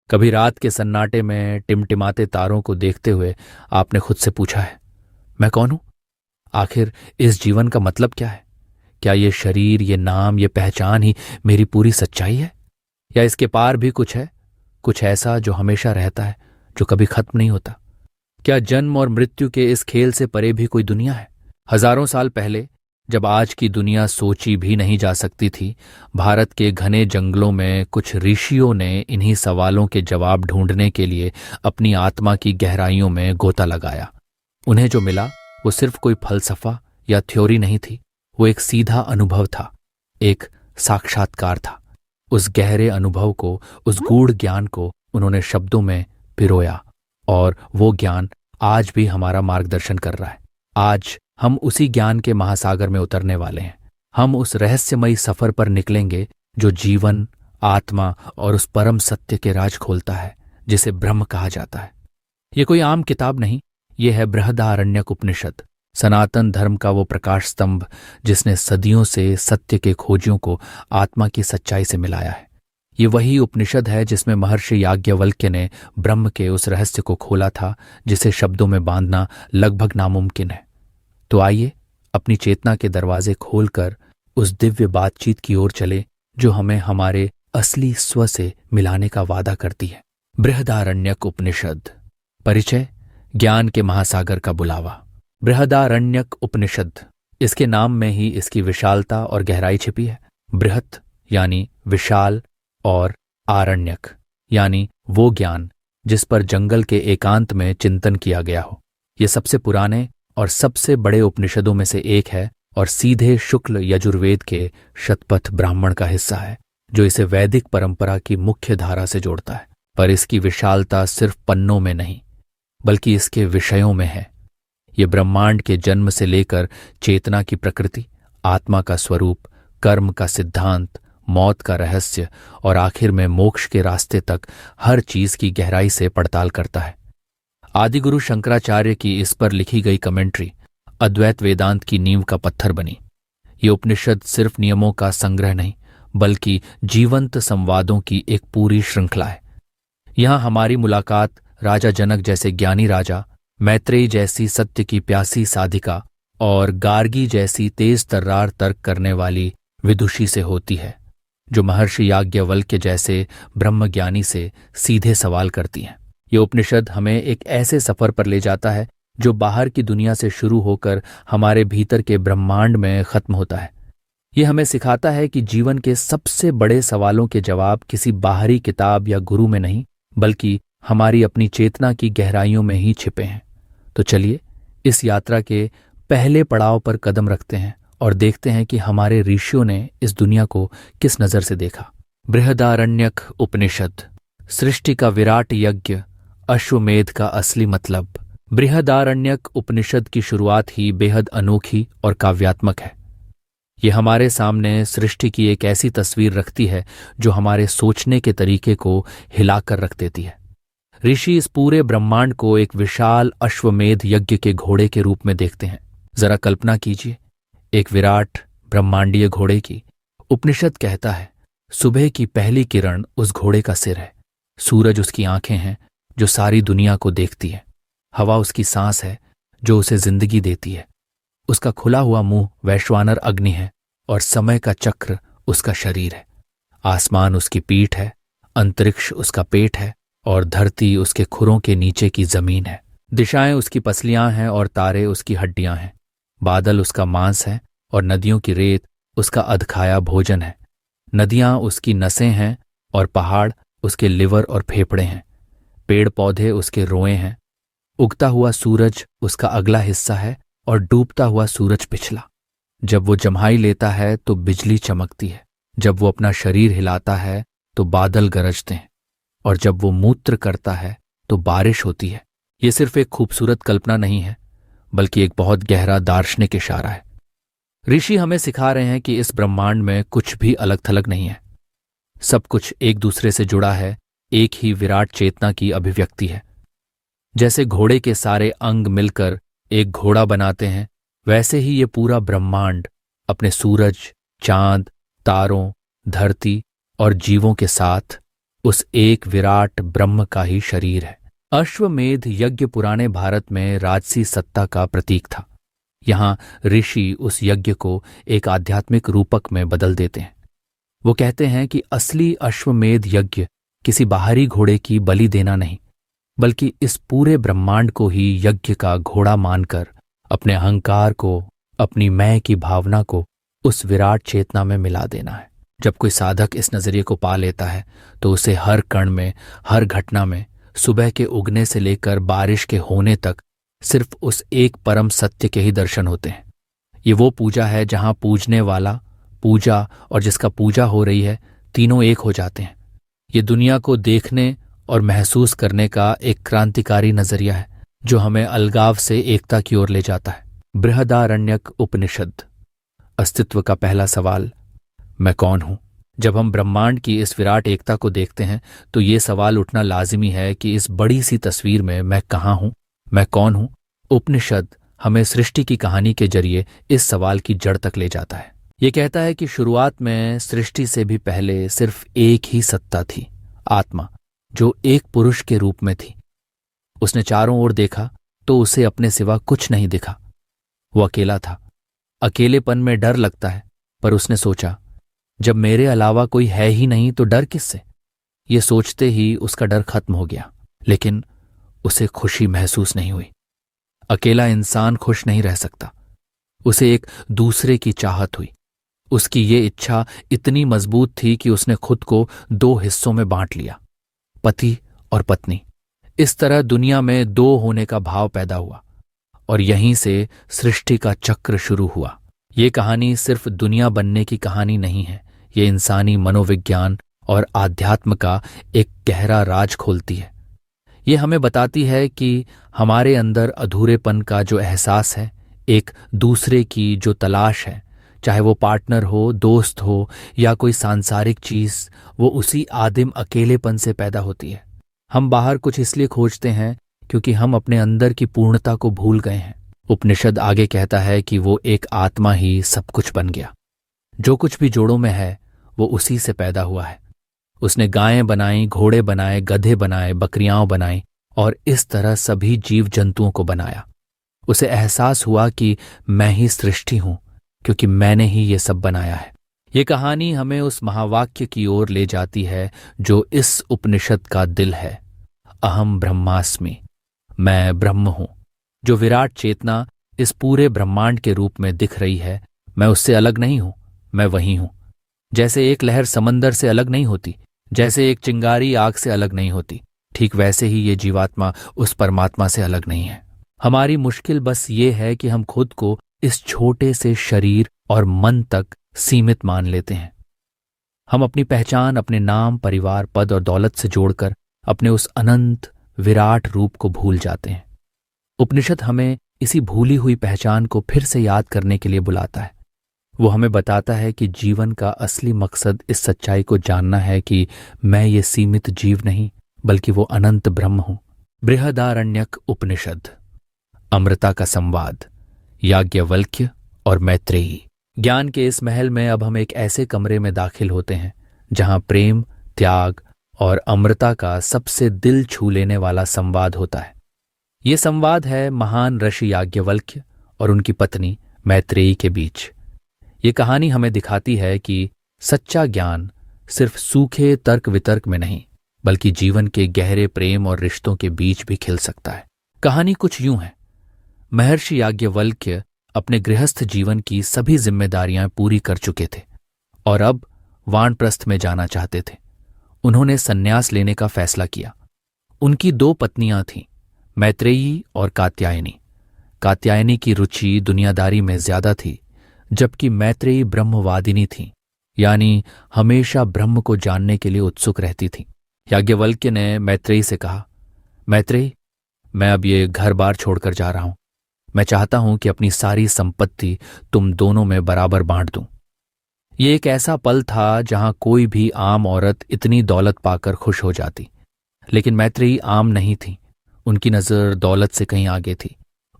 कभी रात के सन्नाटे में टिमटिमाते तारों को देखते हुए आपने खुद से पूछा है, मैं कौन हूं? आखिर इस जीवन का मतलब क्या है? क्या ये शरीर, ये नाम, ये पहचान ही मेरी पूरी सच्चाई है? या इसके पार भी कुछ है, कुछ ऐसा जो हमेशा रहता है, जो कभी खत्म नहीं होता? क्या जन्म और मृत्यु के इस खेल से परे भी कोई दुनिया है? हजारों साल पहले, जब आज की दुनिया सोची भी नहीं जा सकती थी, भारत के घने जंगलों में कुछ ऋषियों ने इन्हीं सवालों के जवाब ढूंढने के लिए अपनी आत्मा की गहराइयों में गोता लगाया। उन्हें जो मिला वो सिर्फ कोई फलसफा या थ्योरी नहीं थी, वो एक सीधा अनुभव था, एक साक्षात्कार था। उस गहरे अनुभव को, उस गूढ़ ज्ञान को उन्होंने शब्दों में पिरोया, और वो ज्ञान आज भी हमारा मार्गदर्शन कर रहा है। आज हम उसी ज्ञान के महासागर में उतरने वाले हैं। हम उस रहस्यमयी सफर पर निकलेंगे जो जीवन, आत्मा और उस परम सत्य के राज खोलता है जिसे ब्रह्म कहा जाता है। ये कोई आम किताब नहीं, ये है बृहदारण्यक उपनिषद, सनातन धर्म का वो प्रकाश स्तंभ जिसने सदियों से सत्य के खोजियों को आत्मा की सच्चाई से मिलाया है। ये वही उपनिषद है जिसमें महर्षि याज्ञवल्क्य ने ब्रह्म के उस रहस्य को खोला था जिसे शब्दों में बांधना लगभग नामुमकिन है। तो आइए अपनी चेतना के दरवाजे खोलकर उस दिव्य बातचीत की ओर चले जो हमें हमारे असली स्व से मिलाने का वादा करती है। बृहदारण्यक उपनिषद। परिचय: ज्ञान के महासागर का बुलावा। बृहदारण्यक उपनिषद, इसके नाम में ही इसकी विशालता और गहराई छिपी है। बृहत यानी विशाल, और आरण्यक यानी वो ज्ञान जिस पर जंगल के एकांत में चिंतन किया गया हो। ये सबसे पुराने और सबसे बड़े उपनिषदों में से एक है और सीधे शुक्ल यजुर्वेद के शतपथ ब्राह्मण का हिस्सा है, जो इसे वैदिक परंपरा की मुख्य धारा से जोड़ता है। पर इसकी विशालता सिर्फ पन्नों में नहीं, बल्कि इसके विषयों में है। ये ब्रह्मांड के जन्म से लेकर चेतना की प्रकृति, आत्मा का स्वरूप, कर्म का सिद्धांत, मौत का रहस्य और आखिर में मोक्ष के रास्ते तक हर चीज की गहराई से पड़ताल करता है। आदिगुरु शंकराचार्य की इस पर लिखी गई कमेंट्री अद्वैत वेदांत की नींव का पत्थर बनी। ये उपनिषद सिर्फ नियमों का संग्रह नहीं, बल्कि जीवंत संवादों की एक पूरी श्रृंखला है। यहां हमारी मुलाकात राजा जनक जैसे ज्ञानी राजा, मैत्रेयी जैसी सत्य की प्यासी साधिका और गार्गी जैसी तेज तर्रार तर्क करने वाली विदुषी से होती है, जो महर्षि याज्ञवल्क्य जैसे ब्रह्मज्ञानी से सीधे सवाल करती हैं। ये उपनिषद हमें एक ऐसे सफर पर ले जाता है जो बाहर की दुनिया से शुरू होकर हमारे भीतर के ब्रह्मांड में खत्म होता है। ये हमें सिखाता है कि जीवन के सबसे बड़े सवालों के जवाब किसी बाहरी किताब या गुरु में नहीं, बल्कि हमारी अपनी चेतना की गहराइयों में ही छिपे हैं। तो चलिए इस यात्रा के पहले पड़ाव पर कदम रखते हैं और देखते हैं कि हमारे ऋषियों ने इस दुनिया को किस नजर से देखा। बृहदारण्यक उपनिषद। सृष्टि का विराट यज्ञ, अश्वमेध का असली मतलब। बृहदारण्यक उपनिषद की शुरुआत ही बेहद अनोखी और काव्यात्मक है। ये हमारे सामने सृष्टि की एक ऐसी तस्वीर रखती है जो हमारे सोचने के तरीके को हिलाकर रख देती है। ऋषि इस पूरे ब्रह्मांड को एक विशाल अश्वमेध यज्ञ के घोड़े के रूप में देखते हैं। जरा कल्पना कीजिए, एक विराट ब्रह्मांडीय घोड़े की। उपनिषद कहता है सुबह की पहली किरण उस घोड़े का सिर है, सूरज उसकी आंखें हैं जो सारी दुनिया को देखती है, हवा उसकी सांस है जो उसे जिंदगी देती है, उसका खुला हुआ मुंह वैश्वानर अग्नि है और समय का चक्र उसका शरीर है। आसमान उसकी पीठ है, अंतरिक्ष उसका पेट है और धरती उसके खुरों के नीचे की जमीन है। दिशाएं उसकी पसलियां हैं और तारे उसकी हड्डियां हैं। बादल उसका मांस है और नदियों की रेत उसका अधखाया भोजन है। नदियां उसकी नसें हैं और पहाड़ उसके लिवर और फेफड़े हैं। पेड़ पौधे उसके रोए हैं। उगता हुआ सूरज उसका अगला हिस्सा है और डूबता हुआ सूरज पिछला। जब वो जम्हाई लेता है तो बिजली चमकती है, जब वो अपना शरीर हिलाता है तो बादल गरजते हैं, और जब वो मूत्र करता है तो बारिश होती है। ये सिर्फ एक खूबसूरत कल्पना नहीं है, बल्कि एक बहुत गहरा दार्शनिक इशारा है। ऋषि हमें सिखा रहे हैं कि इस ब्रह्मांड में कुछ भी अलग थलग नहीं है। सब कुछ एक दूसरे से जुड़ा है, एक ही विराट चेतना की अभिव्यक्ति है। जैसे घोड़े के सारे अंग मिलकर एक घोड़ा बनाते हैं, वैसे ही ये पूरा ब्रह्मांड अपने सूरज, चांद, तारों, धरती और जीवों के साथ उस एक विराट ब्रह्म का ही शरीर है। अश्वमेध यज्ञ पुराने भारत में राजसी सत्ता का प्रतीक था। यहाँ ऋषि उस यज्ञ को एक आध्यात्मिक रूपक में बदल देते हैं। वो कहते हैं कि असली अश्वमेध यज्ञ किसी बाहरी घोड़े की बलि देना नहीं, बल्कि इस पूरे ब्रह्मांड को ही यज्ञ का घोड़ा मानकर अपने अहंकार को, अपनी मैं की भावना को उस विराट चेतना में मिला देना है। जब कोई साधक इस नजरिए को पा लेता है तो उसे हर कण में, हर घटना में, सुबह के उगने से लेकर बारिश के होने तक सिर्फ उस एक परम सत्य के ही दर्शन होते हैं। ये वो पूजा है जहां पूजने वाला, पूजा और जिसका पूजा हो रही है, तीनों एक हो जाते हैं। ये दुनिया को देखने और महसूस करने का एक क्रांतिकारी नजरिया है जो हमें अलगाव से एकता की ओर ले जाता है। बृहदारण्यक उपनिषद। अस्तित्व का पहला सवाल, मैं कौन हूं? जब हम ब्रह्मांड की इस विराट एकता को देखते हैं तो ये सवाल उठना लाजिमी है कि इस बड़ी सी तस्वीर में मैं कहाँ हूं, मैं कौन हूं? उपनिषद हमें सृष्टि की कहानी के जरिए इस सवाल की जड़ तक ले जाता है। ये कहता है कि शुरुआत में सृष्टि से भी पहले सिर्फ एक ही सत्ता थी, आत्मा, जो एक पुरुष के रूप में थी। उसने चारों ओर देखा तो उसे अपने सिवा कुछ नहीं दिखा। वो अकेला था। अकेलेपन में डर लगता है, पर उसने सोचा, जब मेरे अलावा कोई है ही नहीं तो डर किससे? ये सोचते ही उसका डर खत्म हो गया, लेकिन उसे खुशी महसूस नहीं हुई। अकेला इंसान खुश नहीं रह सकता। उसे एक दूसरे की चाहत हुई। उसकी ये इच्छा इतनी मजबूत थी कि उसने खुद को दो हिस्सों में बांट लिया, पति और पत्नी। इस तरह दुनिया में दो होने का भाव पैदा हुआ और यहीं से सृष्टि का चक्र शुरू हुआ। ये कहानी सिर्फ दुनिया बनने की कहानी नहीं है, ये इंसानी मनोविज्ञान और आध्यात्म का एक गहरा राज खोलती है। ये हमें बताती है कि हमारे अंदर अधूरेपन का जो एहसास है, एक दूसरे की जो तलाश है, चाहे वो पार्टनर हो, दोस्त हो या कोई सांसारिक चीज, वो उसी आदिम अकेलेपन से पैदा होती है। हम बाहर कुछ इसलिए खोजते हैं क्योंकि हम अपने अंदर की पूर्णता को भूल गए हैं। उपनिषद आगे कहता है कि वो एक आत्मा ही सब कुछ बन गया। जो कुछ भी जोड़ों में है वो उसी से पैदा हुआ है। उसने गायें बनाई, घोड़े बनाए, गधे बनाए, बकरियां बनाई और इस तरह सभी जीव जंतुओं को बनाया। उसे एहसास हुआ कि मैं ही सृष्टि हूं क्योंकि मैंने ही ये सब बनाया है। ये कहानी हमें उस महावाक्य की ओर ले जाती है जो इस उपनिषद का दिल है, अहम ब्रह्मास्मि, मैं ब्रह्म हूं। जो विराट चेतना इस पूरे ब्रह्मांड के रूप में दिख रही है, मैं उससे अलग नहीं हूं, मैं वही हूं। जैसे एक लहर समंदर से अलग नहीं होती, जैसे एक चिंगारी आग से अलग नहीं होती, ठीक वैसे ही ये जीवात्मा उस परमात्मा से अलग नहीं है। हमारी मुश्किल बस ये है कि हम खुद को इस छोटे से शरीर और मन तक सीमित मान लेते हैं। हम अपनी पहचान अपने नाम, परिवार, पद और दौलत से जोड़कर अपने उस अनंत विराट रूप को भूल जाते हैं। उपनिषद हमें इसी भूली हुई पहचान को फिर से याद करने के लिए बुलाता है। वो हमें बताता है कि जीवन का असली मकसद इस सच्चाई को जानना है कि मैं ये सीमित जीव नहीं, बल्कि वो अनंत ब्रह्म हूं। बृहदारण्यक उपनिषद। अमृता का संवाद, याज्ञवल्क्य और मैत्रेयी। ज्ञान के इस महल में अब हम एक ऐसे कमरे में दाखिल होते हैं जहां प्रेम, त्याग और अमृता का सबसे दिल छू लेने वाला संवाद होता है। ये संवाद है महान ऋषि याज्ञवल्क्य और उनकी पत्नी मैत्रेयी के बीच। ये कहानी हमें दिखाती है कि सच्चा ज्ञान सिर्फ सूखे तर्क वितर्क में नहीं, बल्कि जीवन के गहरे प्रेम और रिश्तों के बीच भी खिल सकता है। कहानी कुछ यूं है। महर्षि याज्ञवल्क्य अपने गृहस्थ जीवन की सभी जिम्मेदारियां पूरी कर चुके थे और अब वानप्रस्थ में जाना चाहते थे। उन्होंने संन्यास लेने का फैसला किया। उनकी दो पत्नियां थीं, मैत्रेयी और कात्यायनी। कात्यायनी की रुचि दुनियादारी में ज्यादा थी, जबकि मैत्रेयी ब्रह्मवादिनी थी, यानी हमेशा ब्रह्म को जानने के लिए उत्सुक रहती थी। याज्ञवल्क्य ने मैत्रेयी से कहा, मैत्रेयी, मैं अब ये घर बार छोड़कर जा रहा हूं। मैं चाहता हूं कि अपनी सारी संपत्ति तुम दोनों में बराबर बांट दूं। ये एक ऐसा पल था जहां कोई भी आम औरत इतनी दौलत पाकर खुश हो जाती, लेकिन मैत्रेयी आम नहीं थी। उनकी नजर दौलत से कहीं आगे थी।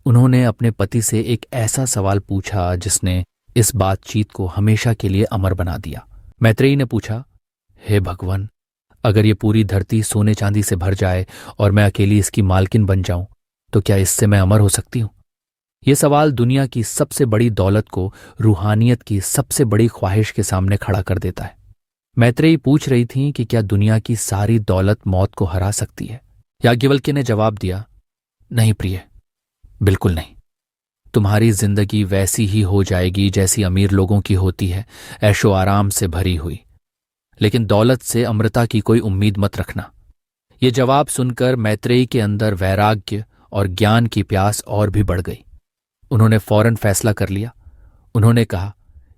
उन्होंने अपने पति से एक ऐसा सवाल पूछा जिसने इस बातचीत को हमेशा के लिए अमर बना दिया। मैत्रेयी ने पूछा, हे भगवान, अगर ये पूरी धरती सोने चांदी से भर जाए और मैं अकेली इसकी मालकिन बन जाऊं, तो क्या इससे मैं अमर हो सकती हूं? ये सवाल दुनिया की सबसे बड़ी दौलत को रूहानियत की सबसे बड़ी ख्वाहिश के सामने खड़ा कर देता है। मैत्रेयी पूछ रही थीं कि क्या दुनिया की सारी दौलत मौत को हरा सकती है? याज्ञवल्क्य ने जवाब दिया, नहीं प्रिय, बिल्कुल नहीं। तुम्हारी जिंदगी वैसी ही हो जाएगी जैसी अमीर लोगों की होती है, ऐशो आराम से भरी हुई। लेकिन दौलत से अमृता की कोई उम्मीद मत रखना। ये जवाब सुनकर मैत्रेयी के अंदर वैराग्य और ज्ञान की प्यास और भी बढ़ गई। उन्होंने फौरन फैसला कर लिया। उन्होंने कहा,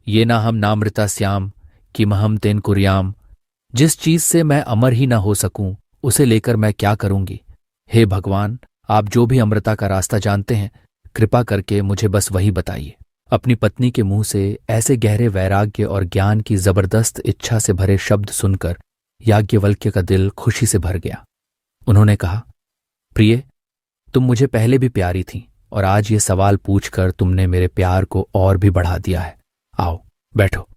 ये ना हम नामृता श्याम कि महम तेन कुर्याम। जिस चीज से मैं अमर ही ना हो सकूं, उसे लेकर मैं क्या करूंगी? हे भगवान, आप जो भी अमृता का रास्ता जानते हैं, कृपा करके मुझे बस वही बताइए। अपनी पत्नी के मुंह से ऐसे गहरे वैराग्य और ज्ञान की जबरदस्त इच्छा से भरे शब्द सुनकर याज्ञवल्क्य का दिल खुशी से भर गया। उन्होंने कहा, प्रिय, तुम मुझे पहले भी प्यारी थीं और आज ये सवाल पूछकर तुमने मेरे प्यार को और भी बढ़ा दिया है। आओ बैठो,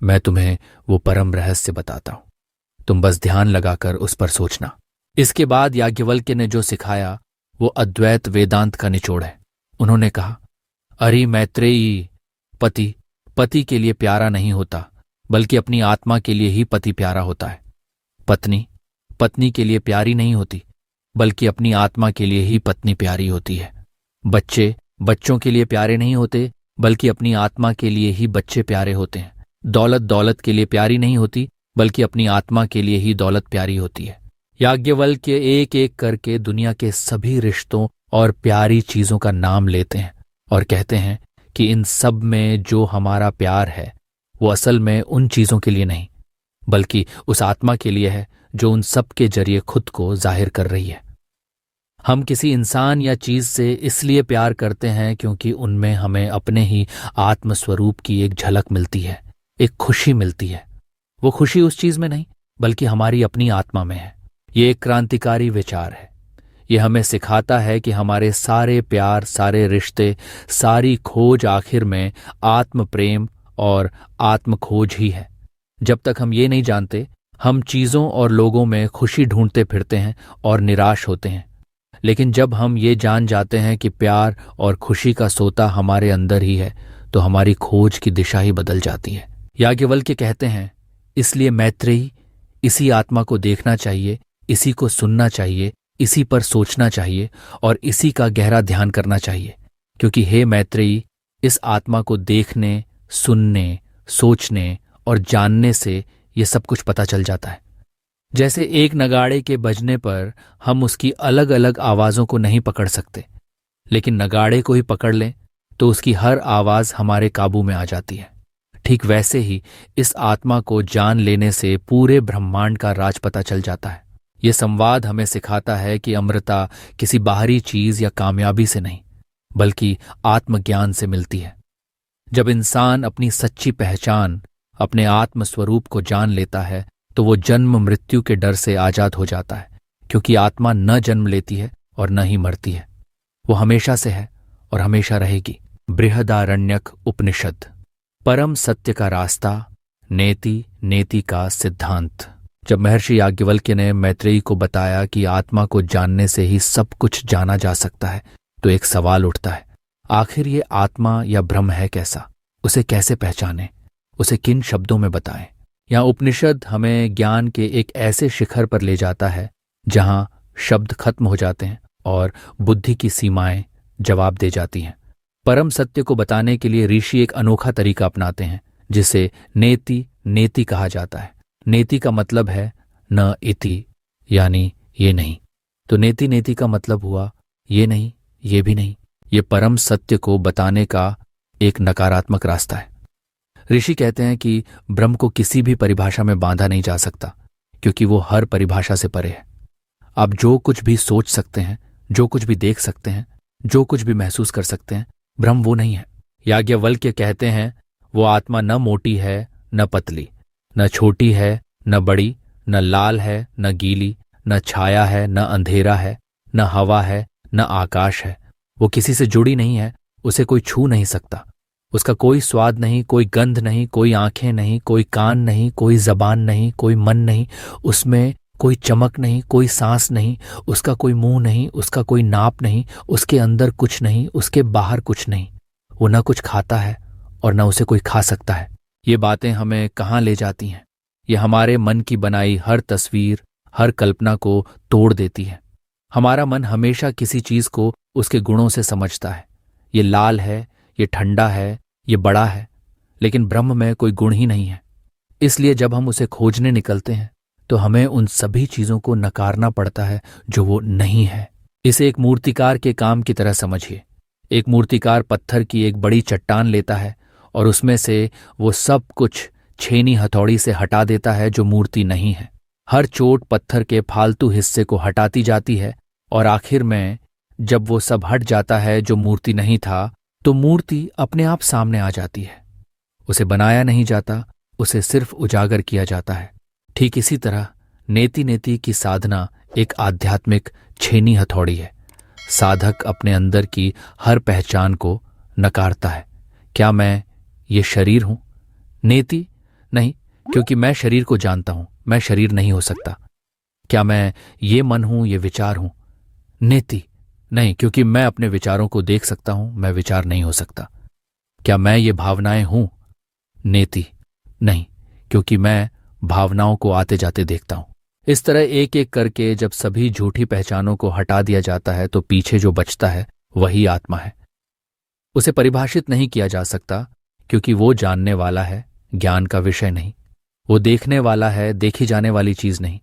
मैं तुम्हें वो परम रहस्य बताता हूं। तुम बस ध्यान लगाकर उस पर सोचना। इसके बाद याज्ञवल्क्य ने जो सिखाया वो अद्वैत वेदांत का निचोड़ है। उन्होंने कहा, अरे मैत्रेयी, पति के लिए प्यारा नहीं होता, बल्कि अपनी आत्मा के लिए ही पति प्यारा होता है। पत्नी के लिए प्यारी नहीं होती, बल्कि अपनी आत्मा के लिए ही पत्नी प्यारी होती है। बच्चों के लिए प्यारे नहीं होते, बल्कि अपनी आत्मा के लिए ही बच्चे प्यारे होते हैं। दौलत के लिए प्यारी नहीं होती, बल्कि अपनी आत्मा के लिए ही दौलत प्यारी होती है। याज्ञवल्क्य एक एक करके दुनिया के सभी रिश्तों और प्यारी चीजों का नाम लेते हैं और कहते हैं कि इन सब में जो हमारा प्यार है वो असल में उन चीजों के लिए नहीं, बल्कि उस आत्मा के लिए है जो उन सब के जरिए खुद को जाहिर कर रही है। हम किसी इंसान या चीज से इसलिए प्यार करते हैं क्योंकि उनमें हमें अपने ही आत्मस्वरूप की एक झलक मिलती है, एक खुशी मिलती है। वो खुशी उस चीज में नहीं, बल्कि हमारी अपनी आत्मा में है। ये एक क्रांतिकारी विचार है। ये हमें सिखाता है कि हमारे सारे प्यार, सारे रिश्ते, सारी खोज आखिर में आत्म प्रेम और आत्म खोज ही है। जब तक हम ये नहीं जानते, हम चीजों और लोगों में खुशी ढूंढते फिरते हैं और निराश होते हैं। लेकिन जब हम ये जान जाते हैं कि प्यार और खुशी का सोता हमारे अंदर ही है, तो हमारी खोज की दिशा ही बदल जाती है। याज्ञवल्क्य कहते हैं, इसलिए मैत्रेयी, इसी आत्मा को देखना चाहिए, इसी को सुनना चाहिए, इसी पर सोचना चाहिए और इसी का गहरा ध्यान करना चाहिए। क्योंकि हे मैत्रेयी, इस आत्मा को देखने, सुनने, सोचने और जानने से ये सब कुछ पता चल जाता है। जैसे एक नगाड़े के बजने पर हम उसकी अलग अलग आवाज़ों को नहीं पकड़ सकते, लेकिन नगाड़े को ही पकड़ लें तो उसकी हर आवाज़ हमारे काबू में आ जाती है। ठीक वैसे ही इस आत्मा को जान लेने से पूरे ब्रह्मांड का राज पता चल जाता है। ये संवाद हमें सिखाता है कि अमृता किसी बाहरी चीज या कामयाबी से नहीं, बल्कि आत्मज्ञान से मिलती है। जब इंसान अपनी सच्ची पहचान, अपने आत्मस्वरूप को जान लेता है, तो वो जन्म मृत्यु के डर से आजाद हो जाता है। क्योंकि आत्मा न जन्म लेती है और न ही मरती है, वो हमेशा से है और हमेशा रहेगी। बृहदारण्यक उपनिषद। परम सत्य का रास्ता, नेति का सिद्धांत। जब महर्षि याज्ञवल्क्य ने मैत्रेयी को बताया कि आत्मा को जानने से ही सब कुछ जाना जा सकता है, तो एक सवाल उठता है, आखिर ये आत्मा या ब्रह्म है कैसा? उसे कैसे पहचाने? उसे किन शब्दों में बताएं? यहाँ उपनिषद हमें ज्ञान के एक ऐसे शिखर पर ले जाता है जहां शब्द खत्म हो जाते हैं और बुद्धि की सीमाएं जवाब दे जाती हैं। परम सत्य को बताने के लिए ऋषि एक अनोखा तरीका अपनाते हैं, जिसे नेति कहा जाता है। नेति का मतलब है न इति, यानी ये नहीं। तो नेति का मतलब हुआ ये नहीं, ये भी नहीं। ये परम सत्य को बताने का एक नकारात्मक रास्ता है। ऋषि कहते हैं कि ब्रह्म को किसी भी परिभाषा में बांधा नहीं जा सकता, क्योंकि वो हर परिभाषा से परे है। आप जो कुछ भी सोच सकते हैं, जो कुछ भी देख सकते हैं, जो कुछ भी महसूस कर सकते हैं, ब्रह्म वो नहीं है। याज्ञवल्क्य कहते हैं, वो आत्मा न मोटी है न पतली, न छोटी है न बड़ी, न लाल है न गीली, न छाया है न अंधेरा है, न हवा है न आकाश है। वो किसी से जुड़ी नहीं है, उसे कोई छू नहीं सकता। उसका कोई स्वाद नहीं, कोई गंध नहीं, कोई आंखें नहीं, कोई कान नहीं, कोई जबान नहीं, कोई मन नहीं। उसमें कोई चमक नहीं, कोई सांस नहीं, उसका कोई मुंह नहीं, उसका कोई नाप नहीं, उसके अंदर कुछ नहीं, उसके बाहर कुछ नहीं। वो न कुछ खाता है और न उसे कोई खा सकता है। ये बातें हमें कहाँ ले जाती हैं? ये हमारे मन की बनाई हर तस्वीर, हर कल्पना को तोड़ देती है। हमारा मन हमेशा किसी चीज को उसके गुणों से समझता है। ये लाल है, ये ठंडा है, ये बड़ा है, लेकिन ब्रह्म में कोई गुण ही नहीं है। इसलिए जब हम उसे खोजने निकलते हैं तो हमें उन सभी चीजों को नकारना पड़ता है जो वो नहीं है। इसे एक मूर्तिकार के काम की तरह समझिए। एक मूर्तिकार पत्थर की एक बड़ी चट्टान लेता है और उसमें से वो सब कुछ छेनी हथौड़ी से हटा देता है जो मूर्ति नहीं है। हर चोट पत्थर के फालतू हिस्से को हटाती जाती है और आखिर में जब वो सब हट जाता है जो मूर्ति नहीं था, तो मूर्ति अपने आप सामने आ जाती है। उसे बनाया नहीं जाता, उसे सिर्फ उजागर किया जाता है। ठीक इसी तरह नेति नेति की साधना एक आध्यात्मिक छेनी हथौड़ी है। साधक अपने अंदर की हर पहचान को नकारता है। क्या मैं ये शरीर हूं? नेति नहीं, क्योंकि मैं शरीर को जानता हूं, मैं शरीर नहीं हो सकता। क्या मैं ये मन हूं, ये विचार हूं? नेति नहीं, क्योंकि मैं अपने विचारों को देख सकता हूं, मैं विचार नहीं हो सकता। क्या मैं ये भावनाएं हूं? नेति नहीं, क्योंकि मैं भावनाओं को आते जाते देखता हूं। इस तरह एक एक करके जब सभी झूठी पहचानों को हटा दिया जाता है तो पीछे जो बचता है वही आत्मा है। उसे परिभाषित नहीं किया जा सकता, क्योंकि वो जानने वाला है, ज्ञान का विषय नहीं। वो देखने वाला है, देखी जाने वाली चीज नहीं।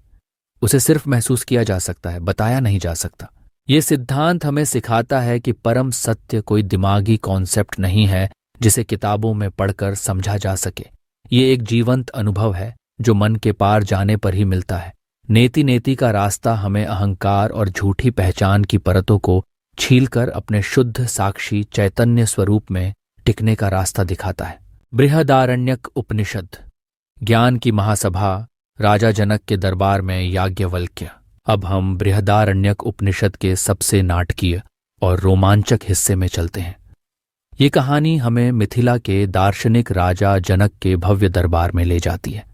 उसे सिर्फ महसूस किया जा सकता है, बताया नहीं जा सकता। ये सिद्धांत हमें सिखाता है कि परम सत्य कोई दिमागी कॉन्सेप्ट नहीं है जिसे किताबों में पढ़कर समझा जा सके। ये एक जीवंत अनुभव है जो मन के पार जाने पर ही मिलता है। नेति नेति का रास्ता हमें अहंकार और झूठी पहचान की परतों को छीलकर अपने शुद्ध साक्षी चैतन्य स्वरूप में टिकने का रास्ता दिखाता है। बृहदारण्यक उपनिषद। ज्ञान की महासभा, राजा जनक के दरबार में याज्ञवल्क्य। अब हम बृहदारण्यक उपनिषद के सबसे नाटकीय और रोमांचक हिस्से में चलते हैं। ये कहानी हमें मिथिला के दार्शनिक राजा जनक के भव्य दरबार में ले जाती है।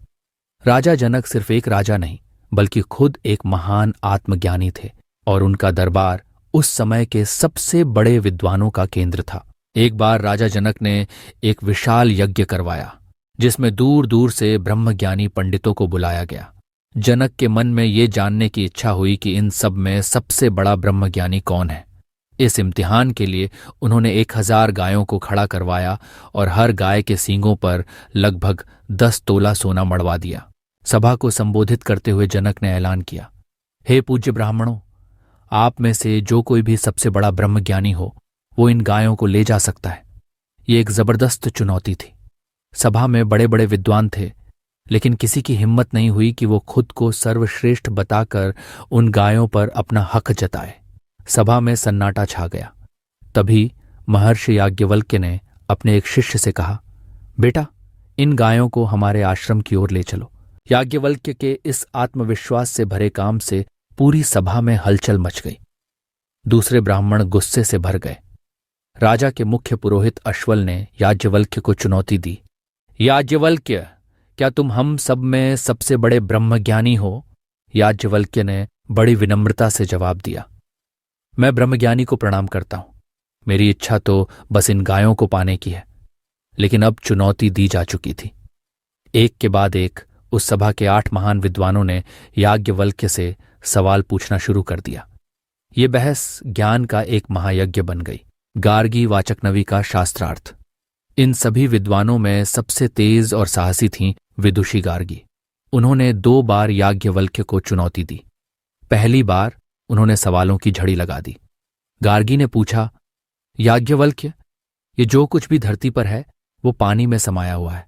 राजा जनक सिर्फ एक राजा नहीं, बल्कि खुद एक महान आत्मज्ञानी थे और उनका दरबार उस समय के सबसे बड़े विद्वानों का केंद्र था। एक बार राजा जनक ने एक विशाल यज्ञ करवाया जिसमें दूर दूर से ब्रह्मज्ञानी पंडितों को बुलाया गया। जनक के मन में ये जानने की इच्छा हुई कि इन सब में सबसे बड़ा ब्रह्मज्ञानी कौन है। इस इम्तिहान के लिए उन्होंने 1000 गायों को खड़ा करवाया और हर गाय के सींगों पर लगभग 10 तोला सोना मढ़वा दिया। सभा को संबोधित करते हुए जनक ने ऐलान किया, हे पूज्य ब्राह्मणों, आप में से जो कोई भी सबसे बड़ा ब्रह्मज्ञानी हो वो इन गायों को ले जा सकता है। ये एक जबरदस्त चुनौती थी। सभा में बड़े बड़े विद्वान थे, लेकिन किसी की हिम्मत नहीं हुई कि वो खुद को सर्वश्रेष्ठ बताकर उन गायों पर अपना हक जताए। सभा में सन्नाटा छा गया। तभी महर्षि याज्ञवल्क्य ने अपने एक शिष्य से कहा, बेटा, इन गायों को हमारे आश्रम की ओर ले चलो। याज्ञवल्क्य के इस आत्मविश्वास से भरे काम से पूरी सभा में हलचल मच गई। दूसरे ब्राह्मण गुस्से से भर गए। राजा के मुख्य पुरोहित अश्वल ने याज्ञवल्क्य को चुनौती दी, याज्ञवल्क्य, क्या तुम हम सब में सबसे बड़े ब्रह्मज्ञानी हो? याज्ञवल्क्य ने बड़ी विनम्रता से जवाब दिया, मैं ब्रह्मज्ञानी को प्रणाम करता हूं। मेरी इच्छा तो बस इन गायों को पाने की है। लेकिन अब चुनौती दी जा चुकी थी। एक के बाद एक उस सभा के 8 महान विद्वानों ने याज्ञवल्क्य से सवाल पूछना शुरू कर दिया। ये बहस ज्ञान का एक महायज्ञ बन गई। गार्गी वाचकनवी का शास्त्रार्थ। इन सभी विद्वानों में सबसे तेज और साहसी थीं विदुषी गार्गी। उन्होंने 2 बार याज्ञवल्क्य को चुनौती दी। पहली बार उन्होंने सवालों की झड़ी लगा दी। गार्गी ने पूछा, याज्ञवल्क्य, ये जो कुछ भी धरती पर है वो पानी में समाया हुआ है,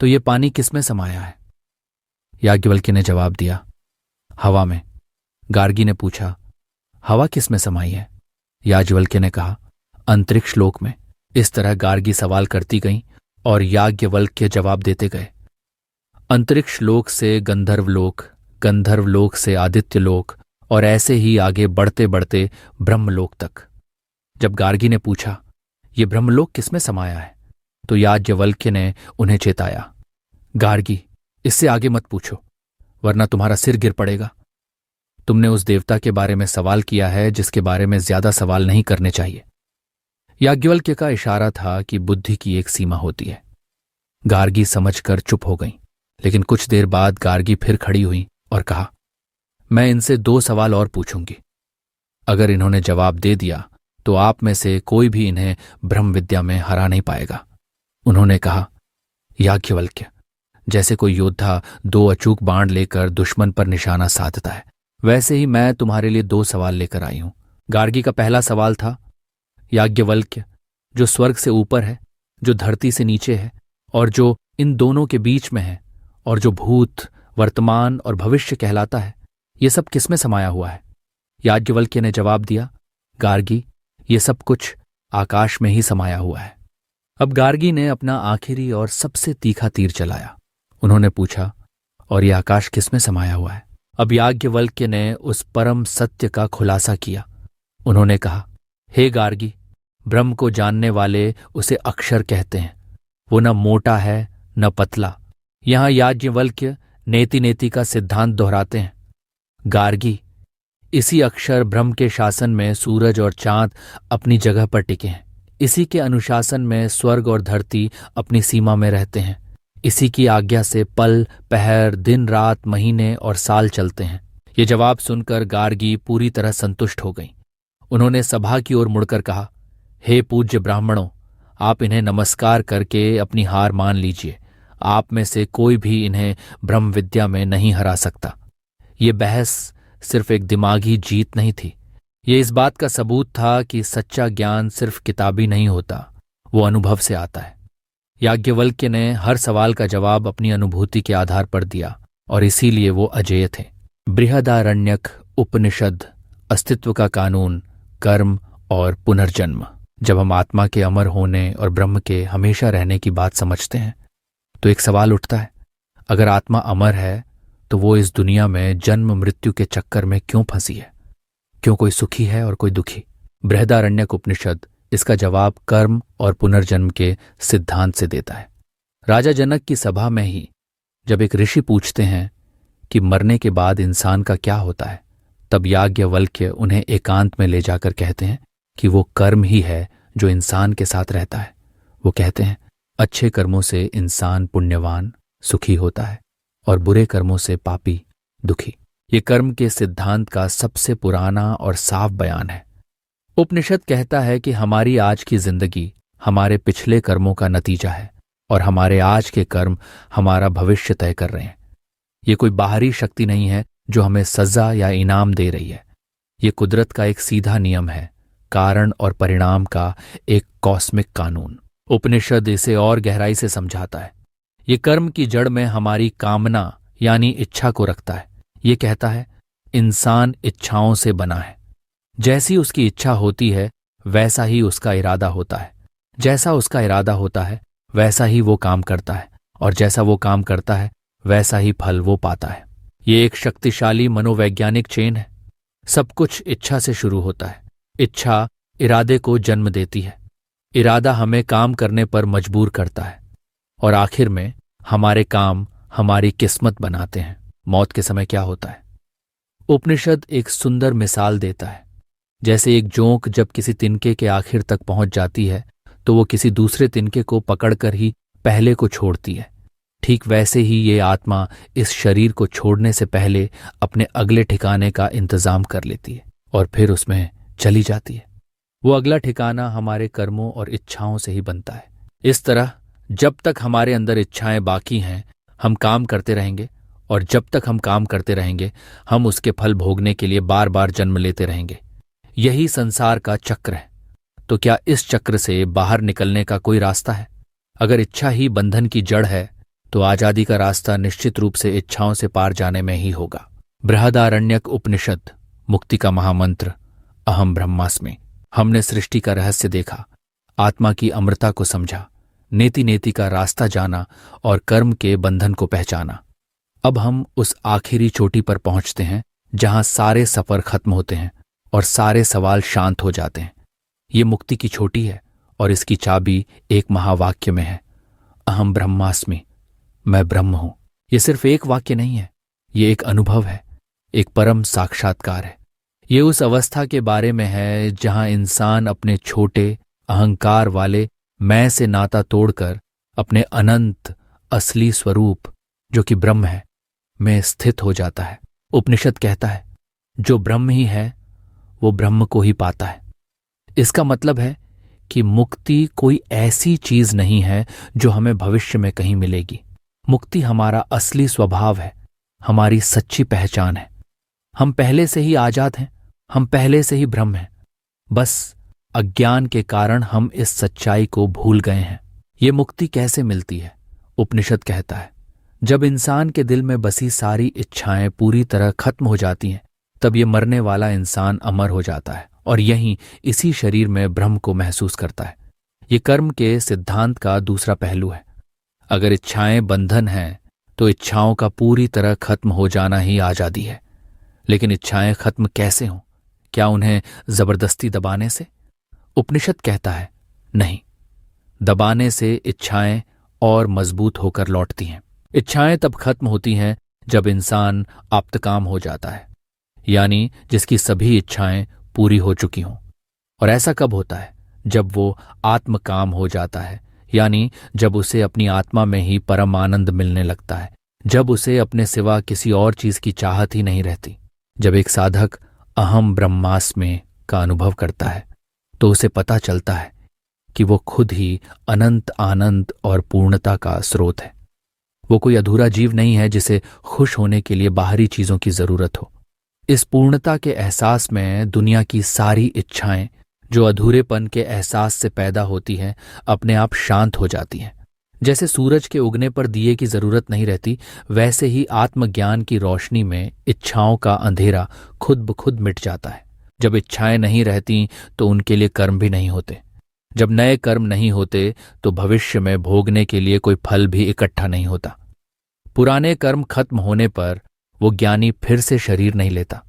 तो ये पानी किस में समाया है? याज्ञवल्क्य ने जवाब दिया, हवा में। गार्गी ने पूछा, हवा किस में समाई है? याज्ञवल्क्य ने कहा, अंतरिक्ष लोक में। इस तरह गार्गी सवाल करती गईं और याज्ञवल्क्य जवाब देते गए। अंतरिक्ष लोक से गंधर्व लोक, गंधर्व लोक से आदित्य लोक और ऐसे ही आगे बढ़ते बढ़ते ब्रह्मलोक तक। जब गार्गी ने पूछा, ये ब्रह्मलोक किसमें समाया है, तो याज्ञवल्क्य ने उन्हें चेताया, गार्गी, इससे आगे मत पूछो, वरना तुम्हारा सिर गिर पड़ेगा। तुमने उस देवता के बारे में सवाल किया है जिसके बारे में ज्यादा सवाल नहीं करने चाहिए। याज्ञवल्क्य का इशारा था कि बुद्धि की एक सीमा होती है। गार्गी समझकर चुप हो गई, लेकिन कुछ देर बाद गार्गी फिर खड़ी हुई और कहा, मैं इनसे 2 सवाल और पूछूंगी। अगर इन्होंने जवाब दे दिया तो आप में से कोई भी इन्हें ब्रह्म विद्या में हरा नहीं पाएगा। उन्होंने कहा, याज्ञवल्क्य, जैसे कोई योद्धा 2 अचूक बाण लेकर दुश्मन पर निशाना साधता है, वैसे ही मैं तुम्हारे लिए 2 सवाल लेकर आई हूं। गार्गी का पहला सवाल था, याज्ञवल्क्य, जो स्वर्ग से ऊपर है, जो धरती से नीचे है और जो इन दोनों के बीच में है, और जो भूत, वर्तमान और भविष्य कहलाता है, ये सब किसमें समाया हुआ है? याज्ञवल्क्य ने जवाब दिया, गार्गी, ये सब कुछ आकाश में ही समाया हुआ है। अब गार्गी ने अपना आखिरी और सबसे तीखा तीर चलाया। उन्होंने पूछा, और यह आकाश किसमें समाया हुआ है? अब याज्ञवल्क्य ने उस परम सत्य का खुलासा किया। उन्होंने कहा, हे गार्गी, ब्रह्म को जानने वाले उसे अक्षर कहते हैं। वो न मोटा है न पतला। यहां याज्ञवल्क्य नेति नेति का सिद्धांत दोहराते हैं। गार्गी, इसी अक्षर ब्रह्म के शासन में सूरज और चांद अपनी जगह पर टिके हैं। इसी के अनुशासन में स्वर्ग और धरती अपनी सीमा में रहते हैं। इसी की आज्ञा से पल, पहर, दिन, रात, महीने और साल चलते हैं। ये जवाब सुनकर गार्गी पूरी तरह संतुष्ट हो गई। उन्होंने सभा की ओर मुड़कर कहा, हे पूज्य ब्राह्मणों, आप इन्हें नमस्कार करके अपनी हार मान लीजिए। आप में से कोई भी इन्हें ब्रह्म विद्या में नहीं हरा सकता। ये बहस सिर्फ एक दिमागी जीत नहीं थी। ये इस बात का सबूत था कि सच्चा ज्ञान सिर्फ किताबी नहीं होता, वो अनुभव से आता है। याज्ञवल्क्य ने हर सवाल का जवाब अपनी अनुभूति के आधार पर दिया और इसीलिए वो अजेय थे। बृहदारण्यक उपनिषद, अस्तित्व का कानून, कर्म और पुनर्जन्म। जब हम आत्मा के अमर होने और ब्रह्म के हमेशा रहने की बात समझते हैं तो एक सवाल उठता है, अगर आत्मा अमर है तो वो इस दुनिया में जन्म मृत्यु के चक्कर में क्यों फंसी है? क्यों कोई सुखी है और कोई दुखी? बृहदारण्यक उपनिषद इसका जवाब कर्म और पुनर्जन्म के सिद्धांत से देता है। राजा जनक की सभा में ही जब एक ऋषि पूछते हैं कि मरने के बाद इंसान का क्या होता है, तब याज्ञवल्क्य उन्हें एकांत में ले जाकर कहते हैं कि वो कर्म ही है जो इंसान के साथ रहता है। वो कहते हैं, अच्छे कर्मों से इंसान पुण्यवान सुखी होता है और बुरे कर्मों से पापी दुखी। ये कर्म के सिद्धांत का सबसे पुराना और साफ बयान है। उपनिषद कहता है कि हमारी आज की जिंदगी हमारे पिछले कर्मों का नतीजा है और हमारे आज के कर्म हमारा भविष्य तय कर रहे हैं। ये कोई बाहरी शक्ति नहीं है जो हमें सजा या इनाम दे रही है। ये कुदरत का एक सीधा नियम है, कारण और परिणाम का एक कॉस्मिक कानून। उपनिषद इसे और गहराई से समझाता है। ये कर्म की जड़ में हमारी कामना यानी इच्छा को रखता है। ये कहता है, इंसान इच्छाओं से बना है। जैसी उसकी इच्छा होती है वैसा ही उसका इरादा होता है। जैसा उसका इरादा होता है वैसा ही वो काम करता है और जैसा वो काम करता है वैसा ही फल वो पाता है। ये एक शक्तिशाली मनोवैज्ञानिक चेन है। सब कुछ इच्छा से शुरू होता है। इच्छा इरादे को जन्म देती है। इरादा हमें काम करने पर मजबूर करता है और आखिर में हमारे काम हमारी किस्मत बनाते हैं। मौत के समय क्या होता है? उपनिषद एक सुंदर मिसाल देता है। जैसे एक जोंक जब किसी तिनके के आखिर तक पहुंच जाती है तो वो किसी दूसरे तिनके को पकड़कर ही पहले को छोड़ती है। ठीक वैसे ही ये आत्मा इस शरीर को छोड़ने से पहले अपने अगले ठिकाने का इंतजाम कर लेती है और फिर उसमें चली जाती है। वो अगला ठिकाना हमारे कर्मों और इच्छाओं से ही बनता है। इस तरह जब तक हमारे अंदर इच्छाएं बाकी हैं हम काम करते रहेंगे और जब तक हम काम करते रहेंगे हम उसके फल भोगने के लिए बार बार जन्म लेते रहेंगे। यही संसार का चक्र है। तो क्या इस चक्र से बाहर निकलने का कोई रास्ता है? अगर इच्छा ही बंधन की जड़ है तो आजादी का रास्ता निश्चित रूप से इच्छाओं से पार जाने में ही होगा। बृहदारण्यक उपनिषद, मुक्ति का महामंत्र, अहम ब्रह्मास्मि। हमने सृष्टि का रहस्य देखा, आत्मा की अमरता को समझा, नेति नेति का रास्ता जाना और कर्म के बंधन को पहचाना। अब हम उस आखिरी चोटी पर पहुंचते हैं जहां सारे सफर खत्म होते हैं और सारे सवाल शांत हो जाते हैं। ये मुक्ति की चोटी है और इसकी चाबी एक महावाक्य में है, अहम ब्रह्मास्मि, मैं ब्रह्म हूं। ये सिर्फ एक वाक्य नहीं है, ये एक अनुभव है, एक परम साक्षात्कार है। ये उस अवस्था के बारे में है जहां इंसान अपने छोटे अहंकार वाले मैं से नाता तोड़कर अपने अनंत असली स्वरूप जो कि ब्रह्म है में स्थित हो जाता है। उपनिषद कहता है जो ब्रह्म ही है वो ब्रह्म को ही पाता है। इसका मतलब है कि मुक्ति कोई ऐसी चीज नहीं है जो हमें भविष्य में कहीं मिलेगी। मुक्ति हमारा असली स्वभाव है, हमारी सच्ची पहचान है। हम पहले से ही आजाद हैं, हम पहले से ही ब्रह्म हैं। बस अज्ञान के कारण हम इस सच्चाई को भूल गए हैं। ये मुक्ति कैसे मिलती है? उपनिषद कहता है जब इंसान के दिल में बसी सारी इच्छाएं पूरी तरह खत्म हो जाती हैं, तब ये मरने वाला इंसान अमर हो जाता है और यहीं इसी शरीर में ब्रह्म को महसूस करता है। ये कर्म के सिद्धांत का दूसरा पहलू है। अगर इच्छाएं बंधन हैं तो इच्छाओं का पूरी तरह खत्म हो जाना ही आजादी है। लेकिन इच्छाएं खत्म कैसे हों? क्या उन्हें जबरदस्ती दबाने से? उपनिषद कहता है नहीं, दबाने से इच्छाएं और मजबूत होकर लौटती हैं। इच्छाएं तब खत्म होती हैं जब इंसान आप्तकाम हो जाता है, यानी जिसकी सभी इच्छाएं पूरी हो चुकी हों। और ऐसा कब होता है? जब वो आत्मकाम हो जाता है, यानी जब उसे अपनी आत्मा में ही परम आनंद मिलने लगता है, जब उसे अपने सिवा किसी और चीज की चाहत ही नहीं रहती। जब एक साधक अहम ब्रह्मास्मि का अनुभव करता है तो उसे पता चलता है कि वो खुद ही अनंत आनंद और पूर्णता का स्रोत है। वो कोई अधूरा जीव नहीं है जिसे खुश होने के लिए बाहरी चीजों की जरूरत हो। इस पूर्णता के एहसास में दुनिया की सारी इच्छाएं जो अधूरेपन के एहसास से पैदा होती हैं अपने आप शांत हो जाती हैं। जैसे सूरज के उगने पर दिए की जरूरत नहीं रहती, वैसे ही आत्मज्ञान की रोशनी में इच्छाओं का अंधेरा खुद ब खुद मिट जाता है। जब इच्छाएं नहीं रहती तो उनके लिए कर्म भी नहीं होते। जब नए कर्म नहीं होते तो भविष्य में भोगने के लिए कोई फल भी इकट्ठा नहीं होता। पुराने कर्म खत्म होने पर वो ज्ञानी फिर से शरीर नहीं लेता।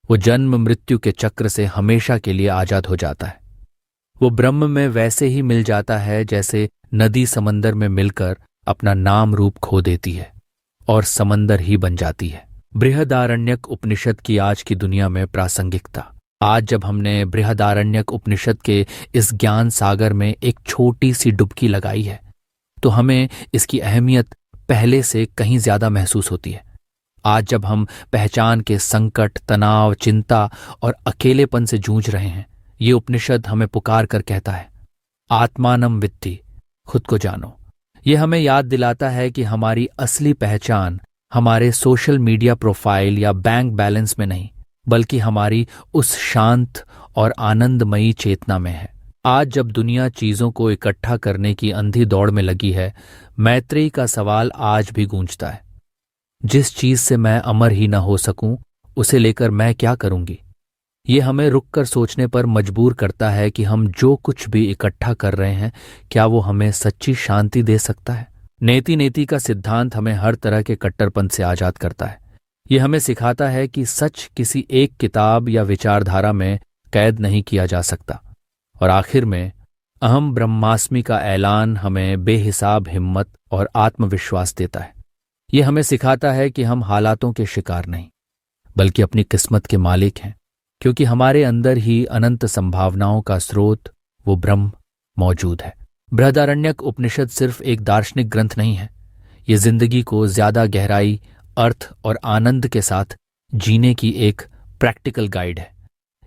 वो जन्म मृत्यु के चक्र से हमेशा के लिए आजाद हो जाता है। वो ब्रह्म में वैसे ही मिल जाता है जैसे नदी समंदर में मिलकर अपना नाम रूप खो देती है और समंदर ही बन जाती है। बृहदारण्यक उपनिषद की आज की दुनिया में प्रासंगिकता। आज जब हमने बृहदारण्यक उपनिषद के इस ज्ञान सागर में एक छोटी सी डुबकी लगाई है तो हमें इसकी अहमियत पहले से कहीं ज्यादा महसूस होती है। आज जब हम पहचान के संकट, तनाव, चिंता और अकेलेपन से जूझ रहे हैं, ये उपनिषद हमें पुकार कर कहता है आत्मानम वित्ति, खुद को जानो। ये हमें याद दिलाता है कि हमारी असली पहचान हमारे सोशल मीडिया प्रोफाइल या बैंक बैलेंस में नहीं, बल्कि हमारी उस शांत और आनंदमयी चेतना में है। आज जब दुनिया चीजों को इकट्ठा करने की अंधी दौड़ में लगी है, मैत्रेयी का सवाल आज भी गूंजता है, जिस चीज से मैं अमर ही न हो सकूं उसे लेकर मैं क्या करूंगी। ये हमें रुककर सोचने पर मजबूर करता है कि हम जो कुछ भी इकट्ठा कर रहे हैं, क्या वो हमें सच्ची शांति दे सकता है। नेति नेति का सिद्धांत हमें हर तरह के कट्टरपन से आजाद करता है। ये हमें सिखाता है कि सच किसी एक किताब या विचारधारा में कैद नहीं किया जा सकता। और आखिर में अहम ब्रह्मास्मि का ऐलान हमें बेहिसाब हिम्मत और आत्मविश्वास देता है। ये हमें सिखाता है कि हम हालातों के शिकार नहीं, बल्कि अपनी किस्मत के मालिक हैं, क्योंकि हमारे अंदर ही अनंत संभावनाओं का स्रोत, वो ब्रह्म, मौजूद है। बृहदारण्यक उपनिषद सिर्फ एक दार्शनिक ग्रंथ नहीं है, ये जिंदगी को ज्यादा गहराई, अर्थ और आनंद के साथ जीने की एक प्रैक्टिकल गाइड है।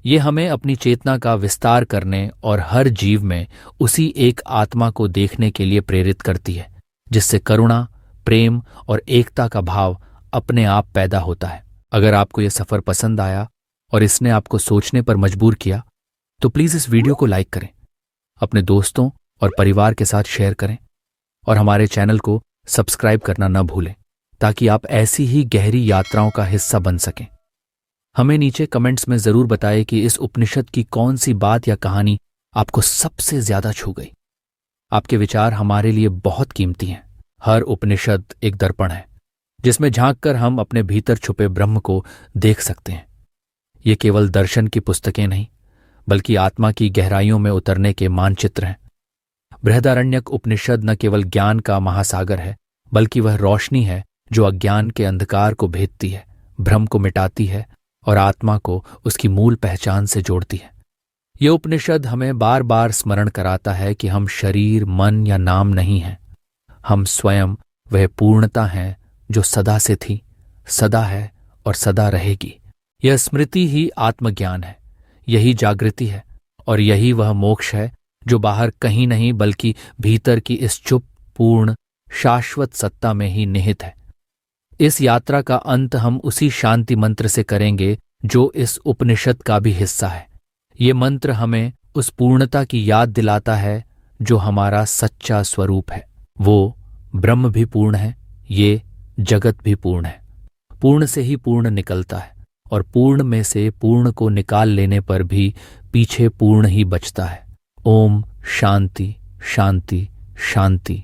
ये हमें अपनी चेतना का विस्तार करने और हर जीव में उसी एक आत्मा को देखने के लिए प्रेरित करती है, जिससे करुणा, प्रेम और एकता का भाव अपने आप पैदा होता है। अगर आपको यह सफर पसंद आया और इसने आपको सोचने पर मजबूर किया तो प्लीज इस वीडियो को लाइक करें, अपने दोस्तों और परिवार के साथ शेयर करें और हमारे चैनल को सब्सक्राइब करना न भूलें, ताकि आप ऐसी ही गहरी यात्राओं का हिस्सा बन सकें। हमें नीचे कमेंट्स में जरूर बताएं कि इस उपनिषद की कौन सी बात या कहानी आपको सबसे ज्यादा छू गई। आपके विचार हमारे लिए बहुत कीमती हैं। हर उपनिषद एक दर्पण है जिसमें झांककर हम अपने भीतर छुपे ब्रह्म को देख सकते हैं। ये केवल दर्शन की पुस्तकें नहीं, बल्कि आत्मा की गहराइयों में उतरने के मानचित्र हैं। बृहदारण्यक उपनिषद न केवल ज्ञान का महासागर है, बल्कि वह रोशनी है जो अज्ञान के अंधकार को भेदती है, भ्रम को मिटाती है और आत्मा को उसकी मूल पहचान से जोड़ती है। ये उपनिषद हमें बार बार स्मरण कराता है कि हम शरीर, मन या नाम नहीं हैं। हम स्वयं वह पूर्णता हैं जो सदा से थी, सदा है और सदा रहेगी। यह स्मृति ही आत्मज्ञान है, यही जागृति है और यही वह मोक्ष है जो बाहर कहीं नहीं बल्कि भीतर की इस चुप, पूर्ण, शाश्वत सत्ता में ही निहित है। इस यात्रा का अंत हम उसी शांति मंत्र से करेंगे जो इस उपनिषद का भी हिस्सा है। ये मंत्र हमें उस पूर्णता की याद दिलाता है जो हमारा सच्चा स्वरूप है। वो ब्रह्म भी पूर्ण है, ये जगत भी पूर्ण है। पूर्ण से ही पूर्ण निकलता है और पूर्ण में से पूर्ण को निकाल लेने पर भी पीछे पूर्ण ही बचता है। ओम शांति शांति शांति।